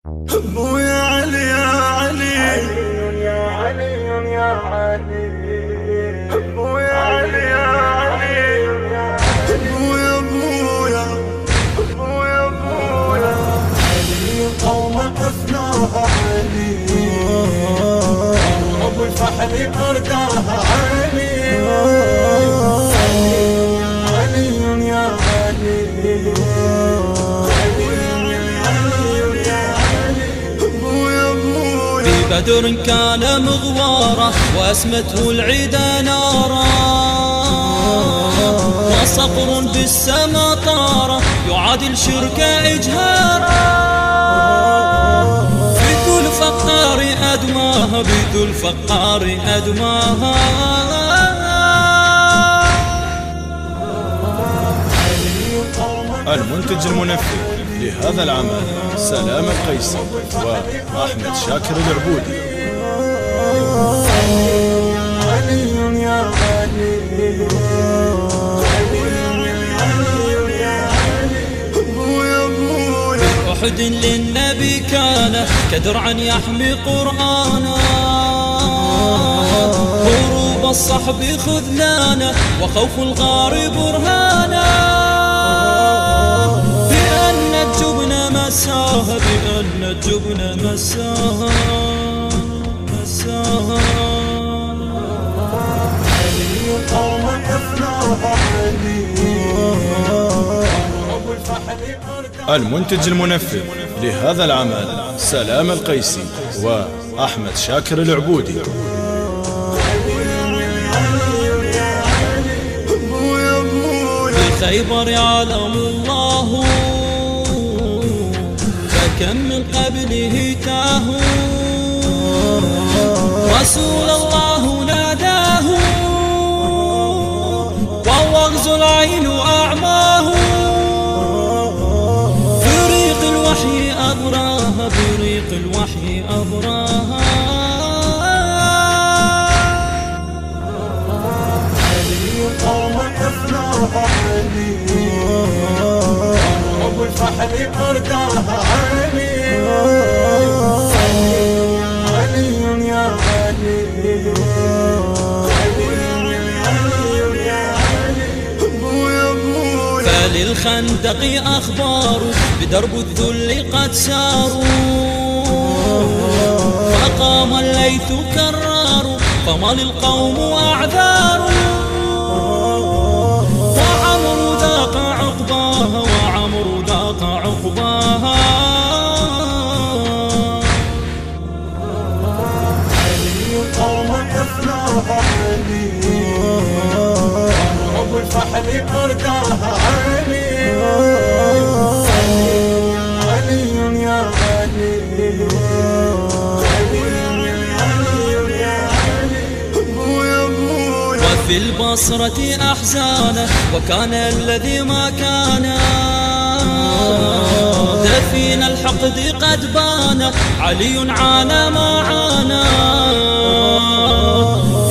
ابويا علي يا علي، يا علي يا علي، ابويا علي يا علي، ابويا ابويا ابويا ابويا علي قومك افناها علي، ابو الفحل ارداها علي، علي يا علي، بدر كان مغواره واسمته العدا نارا، وصقر بالسما طاره يعادل شرك اجهارا، بيت الفقار ادماها، بيت الفقار ادماها. المنتج المنفذ لهذا العمل سلام القيسي وأحمد شاكر العبودي. علي يا علي، أحد للنبي كان كدرعا يحمي قرآنا، هروب الصحب خذلانا وخوف الغار برهانا، بأن الجبن مساها، بأن الجبن مساها. علي قومك افناها علي، ابو الفحل ارداها. المنتج المنفذ لهذا العمل سلام القيسي وأحمد شاكر العبودي. خيبر يعلم الله فكم من قبله تاهوا، رسول الله ناداه وهو اغزو العين اعماه، بريق الوحي أبراها، بريق الوحي أبراها. قومك افناها علي، ابو الفحل ارداها علي، علي يا علي، فللخندق أخبار بدرب الذل قد ساروا، فقام الليث كرار فما للقوم أعذار، وعمرو ذاق عقباها، وعمرو ذاق عقباها. علي قومك افناها علي، ابو الفحل ارداها علي، علي يا علي، وفي البصرة أحزانه وكان الذي ما كان، دفين الحقد قد بان، علي عانى ما عانى،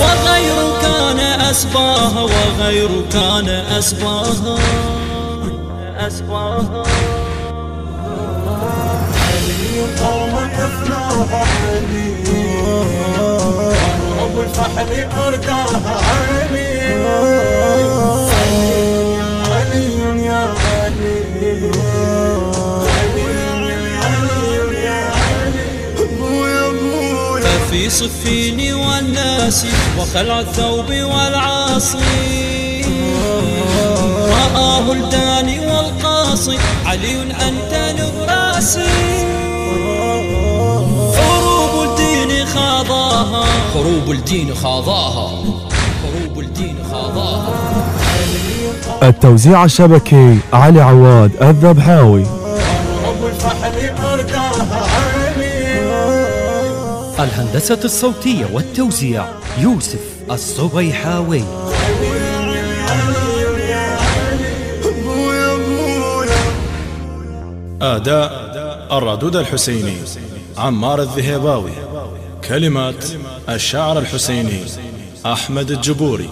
وغير كان أسباها، وغير كان أسباها. علي قومك افناها علي، ابو الفحل ارداها علي، علي يا علي، ففي صفين والناس وخلع الثوب والعاصي، رآه الداني والقاصي، علي أنت نبراسي، حروب الدين خاضاها، حروب الدين خاضاها، حروب الدين خاضاها. التوزيع الشبكي علي عواد الذبحاوي. ابو الفحل ارداها علي، الهندسة الصوتية والتوزيع يوسف الصبيحاوي. أداء الردود الحسيني عمار الذهيباوي، كلمات الشاعر الحسيني أحمد الجبوري.